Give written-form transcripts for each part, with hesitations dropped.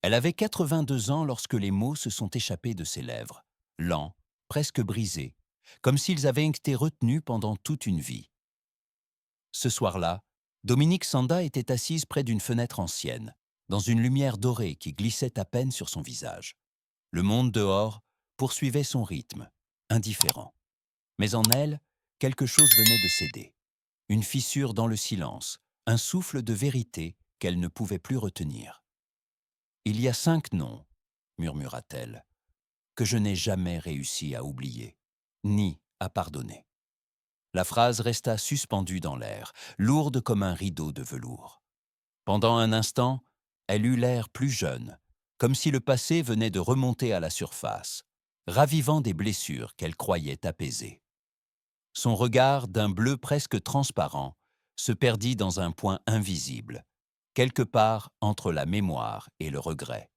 Elle avait 82 ans lorsque les mots se sont échappés de ses lèvres, lents, presque brisés, comme s'ils avaient été retenus pendant toute une vie. Ce soir-là, Dominique Sanda était assise près d'une fenêtre ancienne, dans une lumière dorée qui glissait à peine sur son visage. Le monde dehors poursuivait son rythme, indifférent. Mais en elle, quelque chose venait de céder. Une fissure dans le silence, un souffle de vérité qu'elle ne pouvait plus retenir. « Il y a 5 noms, murmura-t-elle, que je n'ai jamais réussi à oublier, ni à pardonner. » La phrase resta suspendue dans l'air, lourde comme un rideau de velours. Pendant un instant, elle eut l'air plus jeune, comme si le passé venait de remonter à la surface, ravivant des blessures qu'elle croyait apaisées. Son regard, d'un bleu presque transparent, se perdit dans un point invisible, quelque part entre la mémoire et le regret.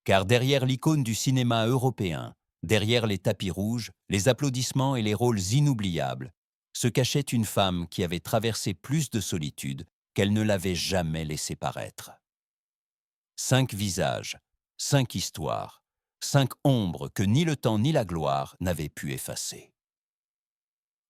Car derrière l'icône du cinéma européen, derrière les tapis rouges, les applaudissements et les rôles inoubliables, se cachait une femme qui avait traversé plus de solitude qu'elle ne l'avait jamais laissé paraître. 5 visages, 5 histoires, 5 ombres que ni le temps ni la gloire n'avaient pu effacer.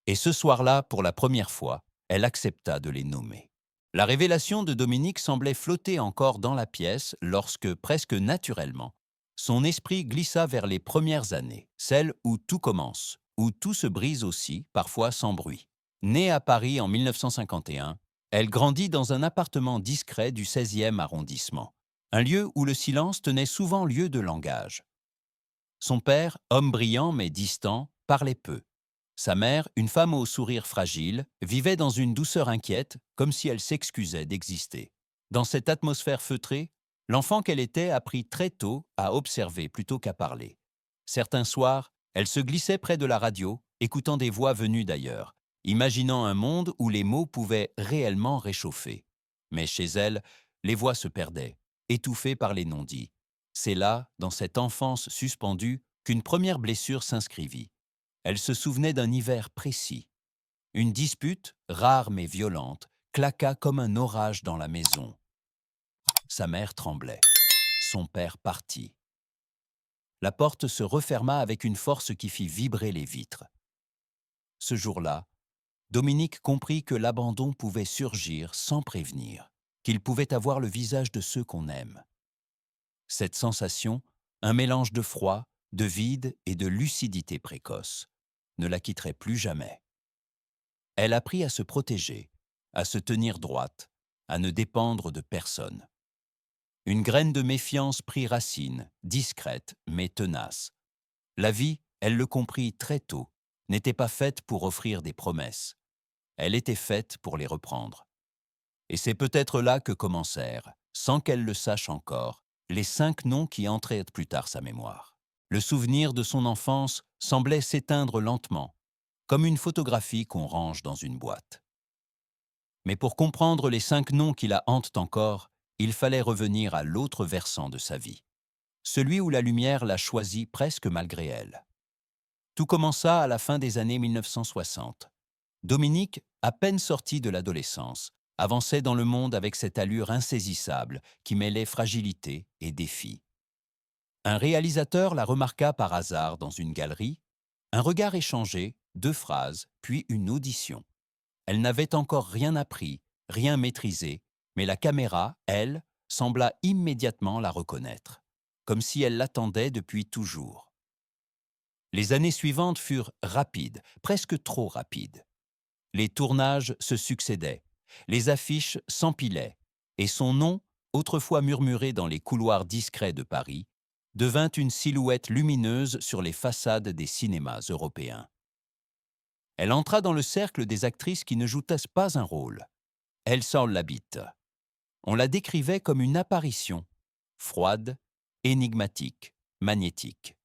Et ce soir-là, pour la première fois, elle accepta de les nommer. La révélation de Dominique semblait flotter encore dans la pièce lorsque, presque naturellement, son esprit glissa vers les premières années, celles où tout commence, où tout se brise aussi, parfois sans bruit. Née à Paris en 1951, elle grandit dans un appartement discret du 16e arrondissement, un lieu où le silence tenait souvent lieu de langage. Son père, homme brillant mais distant, parlait peu. Sa mère, une femme au sourire fragile, vivait dans une douceur inquiète, comme si elle s'excusait d'exister. Dans cette atmosphère feutrée, l'enfant qu'elle était apprit très tôt à observer plutôt qu'à parler. Certains soirs, elle se glissait près de la radio, écoutant des voix venues d'ailleurs, imaginant un monde où les mots pouvaient réellement réchauffer. Mais chez elle, les voix se perdaient, étouffées par les non-dits. C'est là, dans cette enfance suspendue, qu'une première blessure s'inscrivit. Elle se souvenait d'un hiver précis. Une dispute, rare mais violente, claqua comme un orage dans la maison. Sa mère tremblait. Son père partit. La porte se referma avec une force qui fit vibrer les vitres. Ce jour-là, Dominique comprit que l'abandon pouvait surgir sans prévenir, qu'il pouvait avoir le visage de ceux qu'on aime. Cette sensation, un mélange de froid, de vide et de lucidité précoce, ne la quitterait plus jamais. Elle apprit à se protéger, à se tenir droite, à ne dépendre de personne. Une graine de méfiance prit racine, discrète mais tenace. La vie, elle le comprit très tôt, n'était pas faite pour offrir des promesses. Elle était faite pour les reprendre. Et c'est peut-être là que commencèrent, sans qu'elle le sache encore, les 5 noms qui entraient plus tard sa mémoire. Le souvenir de son enfance semblait s'éteindre lentement, comme une photographie qu'on range dans une boîte. Mais pour comprendre les 5 noms qui la hantent encore, il fallait revenir à l'autre versant de sa vie, celui où la lumière l'a choisi presque malgré elle. Tout commença à la fin des années 1960. Dominique, à peine sortie de l'adolescence, avançait dans le monde avec cette allure insaisissable qui mêlait fragilité et défi. Un réalisateur la remarqua par hasard dans une galerie, un regard échangé, 2 phrases, puis une audition. Elle n'avait encore rien appris, rien maîtrisé, mais la caméra, elle, sembla immédiatement la reconnaître, comme si elle l'attendait depuis toujours. Les années suivantes furent rapides, presque trop rapides. Les tournages se succédaient, les affiches s'empilaient, et son nom, autrefois murmuré dans les couloirs discrets de Paris, devint une silhouette lumineuse sur les façades des cinémas européens. Elle entra dans le cercle des actrices qui ne jouaient pas un rôle. Elle s'en l'habite. On la décrivait comme une apparition, froide, énigmatique, magnétique.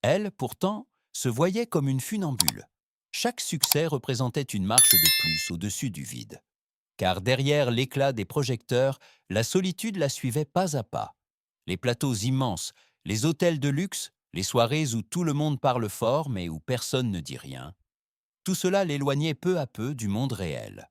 Elle, pourtant, se voyait comme une funambule. Chaque succès représentait une marche de plus au-dessus du vide. Car derrière l'éclat des projecteurs, la solitude la suivait pas à pas. Les plateaux immenses, les hôtels de luxe, les soirées où tout le monde parle fort mais où personne ne dit rien, tout cela l'éloignait peu à peu du monde réel.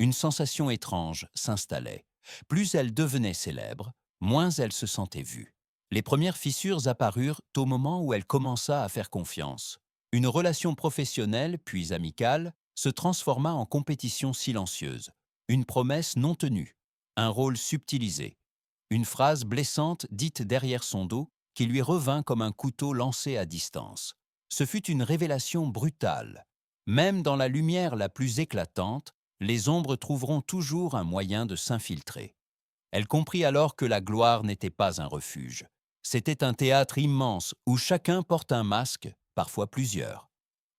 Une sensation étrange s'installait. Plus elle devenait célèbre, moins elle se sentait vue. Les premières fissures apparurent au moment où elle commença à faire confiance. Une relation professionnelle, puis amicale, se transforma en compétition silencieuse, une promesse non tenue, un rôle subtilisé, une phrase blessante dite derrière son dos qui lui revint comme un couteau lancé à distance. Ce fut une révélation brutale. Même dans la lumière la plus éclatante, les ombres trouveront toujours un moyen de s'infiltrer. Elle comprit alors que la gloire n'était pas un refuge. C'était un théâtre immense où chacun porte un masque, parfois plusieurs.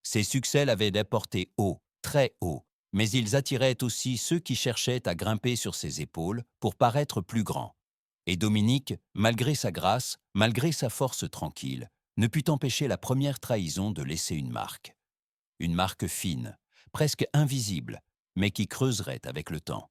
Ses succès l'avaient déporté haut, très haut, mais ils attiraient aussi ceux qui cherchaient à grimper sur ses épaules pour paraître plus grands. Et Dominique, malgré sa grâce, malgré sa force tranquille, ne put empêcher la première trahison de laisser une marque. Une marque fine, presque invisible, mais qui creuserait avec le temps.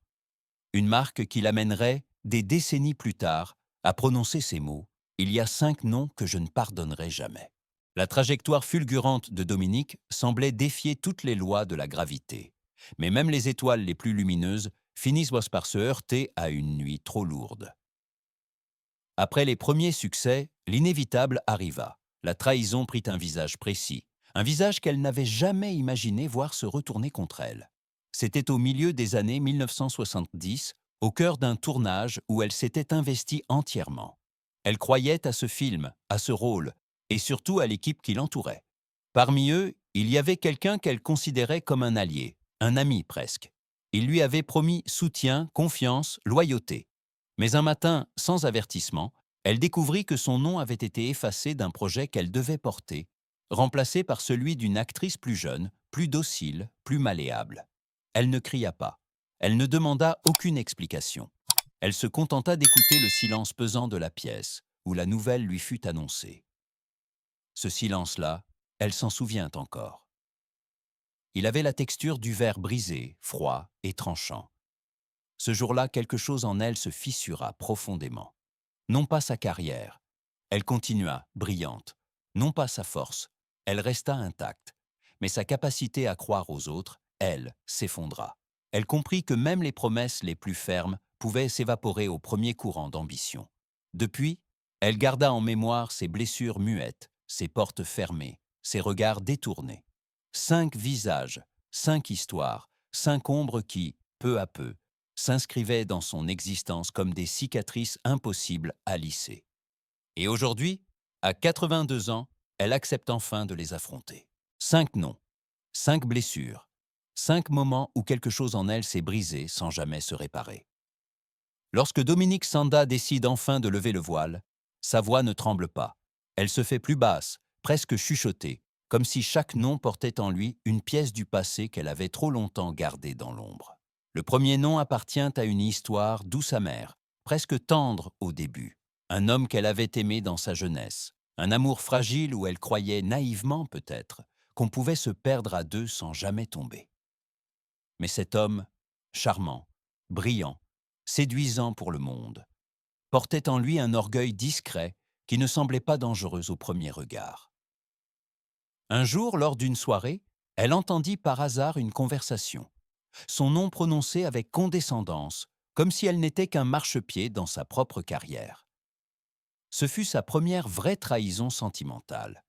Une marque qui l'amènerait, des décennies plus tard, à prononcer ces mots: « Il y a 5 noms que je ne pardonnerai jamais ». La trajectoire fulgurante de Dominique semblait défier toutes les lois de la gravité. Mais même les étoiles les plus lumineuses finissent par se heurter à une nuit trop lourde. Après les premiers succès, l'inévitable arriva. La trahison prit un visage précis, un visage qu'elle n'avait jamais imaginé voir se retourner contre elle. C'était au milieu des années 1970, au cœur d'un tournage où elle s'était investie entièrement. Elle croyait à ce film, à ce rôle, et surtout à l'équipe qui l'entourait. Parmi eux, il y avait quelqu'un qu'elle considérait comme un allié, un ami presque. Il lui avait promis soutien, confiance, loyauté. Mais un matin, sans avertissement, elle découvrit que son nom avait été effacé d'un projet qu'elle devait porter, remplacé par celui d'une actrice plus jeune, plus docile, plus malléable. Elle ne cria pas. Elle ne demanda aucune explication. Elle se contenta d'écouter le silence pesant de la pièce, où la nouvelle lui fut annoncée. Ce silence-là, elle s'en souvient encore. Il avait la texture du verre brisé, froid et tranchant. Ce jour-là, quelque chose en elle se fissura profondément. Non pas sa carrière. Elle continua, brillante. Non pas sa force. Elle resta intacte. Mais sa capacité à croire aux autres, elle, s'effondra. Elle comprit que même les promesses les plus fermes pouvaient s'évaporer au premier courant d'ambition. Depuis, elle garda en mémoire ses blessures muettes, ses portes fermées, ses regards détournés. 5 visages, 5 histoires, 5 ombres qui, peu à peu, s'inscrivaient dans son existence comme des cicatrices impossibles à lisser. Et aujourd'hui, à 82 ans, elle accepte enfin de les affronter. 5 noms, 5 blessures, 5 moments où quelque chose en elle s'est brisé sans jamais se réparer. Lorsque Dominique Sanda décide enfin de lever le voile, sa voix ne tremble pas. Elle se fait plus basse, presque chuchotée, comme si chaque nom portait en lui une pièce du passé qu'elle avait trop longtemps gardée dans l'ombre. Le premier nom appartient à une histoire douce amère, presque tendre au début. Un homme qu'elle avait aimé dans sa jeunesse. Un amour fragile où elle croyait naïvement peut-être qu'on pouvait se perdre à deux sans jamais tomber. Mais cet homme, charmant, brillant, séduisant pour le monde, portait en lui un orgueil discret qui ne semblait pas dangereux au premier regard. Un jour, lors d'une soirée, elle entendit par hasard une conversation. Son nom prononcé avec condescendance, comme si elle n'était qu'un marchepied dans sa propre carrière. Ce fut sa première vraie trahison sentimentale.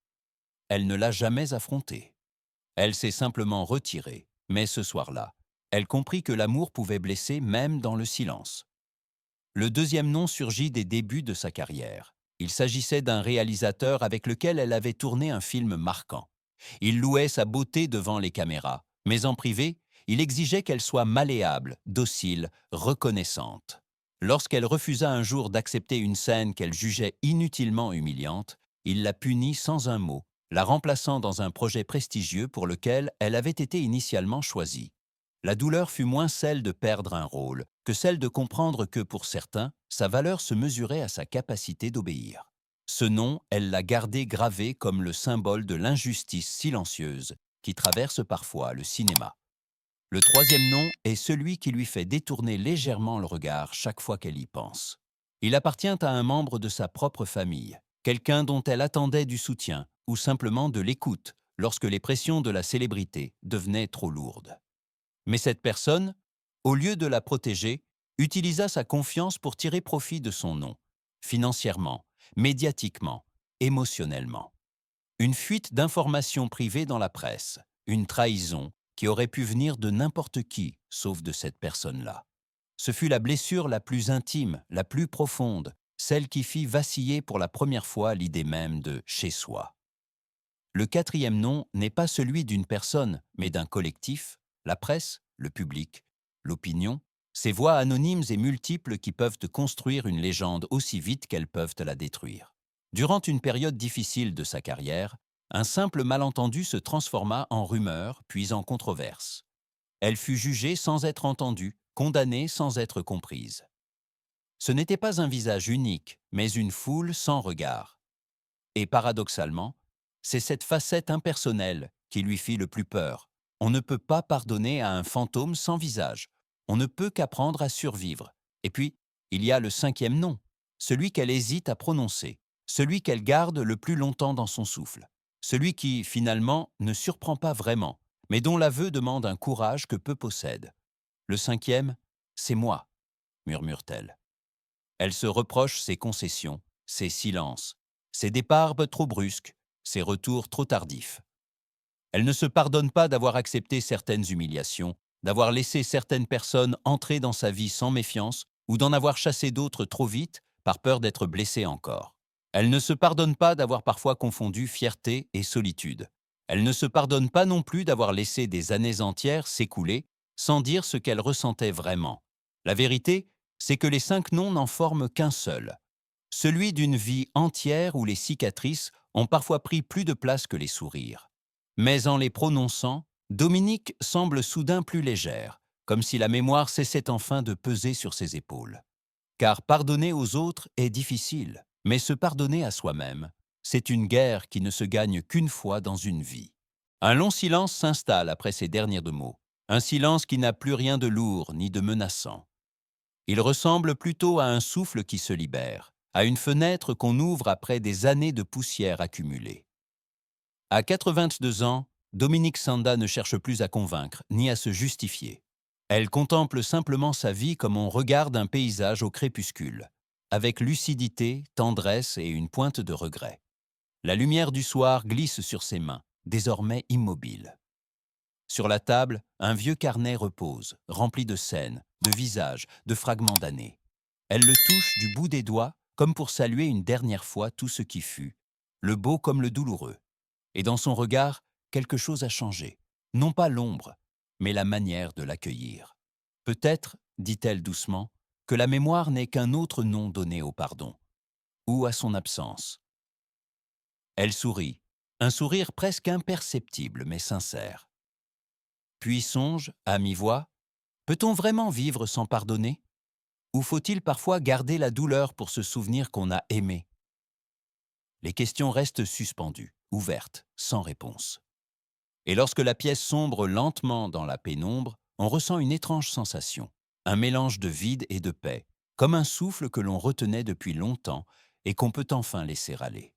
Elle ne l'a jamais affrontée. Elle s'est simplement retirée, mais ce soir-là, elle comprit que l'amour pouvait blesser même dans le silence. Le deuxième nom surgit des débuts de sa carrière. Il s'agissait d'un réalisateur avec lequel elle avait tourné un film marquant. Il louait sa beauté devant les caméras, mais en privé, il exigeait qu'elle soit malléable, docile, reconnaissante. Lorsqu'elle refusa un jour d'accepter une scène qu'elle jugeait inutilement humiliante, il la punit sans un mot, la remplaçant dans un projet prestigieux pour lequel elle avait été initialement choisie. La douleur fut moins celle de perdre un rôle que celle de comprendre que, pour certains, sa valeur se mesurait à sa capacité d'obéir. Ce nom, elle l'a gardé gravé comme le symbole de l'injustice silencieuse qui traverse parfois le cinéma. Le troisième nom est celui qui lui fait détourner légèrement le regard chaque fois qu'elle y pense. Il appartient à un membre de sa propre famille, quelqu'un dont elle attendait du soutien ou simplement de l'écoute lorsque les pressions de la célébrité devenaient trop lourdes. Mais cette personne, au lieu de la protéger, utilisa sa confiance pour tirer profit de son nom, financièrement, médiatiquement, émotionnellement. Une fuite d'informations privées dans la presse, une trahison qui aurait pu venir de n'importe qui, sauf de cette personne-là. Ce fut la blessure la plus intime, la plus profonde, celle qui fit vaciller pour la première fois l'idée même de chez soi. Le quatrième nom n'est pas celui d'une personne, mais d'un collectif, la presse, le public, l'opinion, ces voix anonymes et multiples qui peuvent construire une légende aussi vite qu'elles peuvent la détruire. Durant une période difficile de sa carrière, un simple malentendu se transforma en rumeur, puis en controverse. Elle fut jugée sans être entendue, condamnée sans être comprise. Ce n'était pas un visage unique, mais une foule sans regard. Et paradoxalement, c'est cette facette impersonnelle qui lui fit le plus peur. On ne peut pas pardonner à un fantôme sans visage. On ne peut qu'apprendre à survivre. Et puis, il y a le cinquième nom, celui qu'elle hésite à prononcer, celui qu'elle garde le plus longtemps dans son souffle, celui qui, finalement, ne surprend pas vraiment, mais dont l'aveu demande un courage que peu possèdent. Le cinquième, c'est moi, murmure-t-elle. Elle se reproche ses concessions, ses silences, ses départs trop brusques, ses retours trop tardifs. Elle ne se pardonne pas d'avoir accepté certaines humiliations, d'avoir laissé certaines personnes entrer dans sa vie sans méfiance ou d'en avoir chassé d'autres trop vite par peur d'être blessée encore. Elle ne se pardonne pas d'avoir parfois confondu fierté et solitude. Elle ne se pardonne pas non plus d'avoir laissé des années entières s'écouler sans dire ce qu'elle ressentait vraiment. La vérité, c'est que les 5 noms n'en forment qu'un seul, celui d'une vie entière où les cicatrices ont parfois pris plus de place que les sourires. Mais en les prononçant, Dominique semble soudain plus légère, comme si la mémoire cessait enfin de peser sur ses épaules. Car pardonner aux autres est difficile, mais se pardonner à soi-même, c'est une guerre qui ne se gagne qu'une fois dans une vie. Un long silence s'installe après ces derniers deux mots, un silence qui n'a plus rien de lourd ni de menaçant. Il ressemble plutôt à un souffle qui se libère, à une fenêtre qu'on ouvre après des années de poussière accumulée. À 82 ans, Dominique Sanda ne cherche plus à convaincre, ni à se justifier. Elle contemple simplement sa vie comme on regarde un paysage au crépuscule, avec lucidité, tendresse et une pointe de regret. La lumière du soir glisse sur ses mains, désormais immobiles. Sur la table, un vieux carnet repose, rempli de scènes, de visages, de fragments d'années. Elle le touche du bout des doigts, comme pour saluer une dernière fois tout ce qui fut, le beau comme le douloureux. Et dans son regard, quelque chose a changé. Non pas l'ombre, mais la manière de l'accueillir. Peut-être, dit-elle doucement, que la mémoire n'est qu'un autre nom donné au pardon, ou à son absence. Elle sourit, un sourire presque imperceptible mais sincère. Puis songe, à mi-voix, peut-on vraiment vivre sans pardonner? Ou faut-il parfois garder la douleur pour se souvenir qu'on a aimé? Les questions restent suspendues, ouvertes, sans réponse. Et lorsque la pièce sombre lentement dans la pénombre, on ressent une étrange sensation, un mélange de vide et de paix, comme un souffle que l'on retenait depuis longtemps et qu'on peut enfin laisser aller.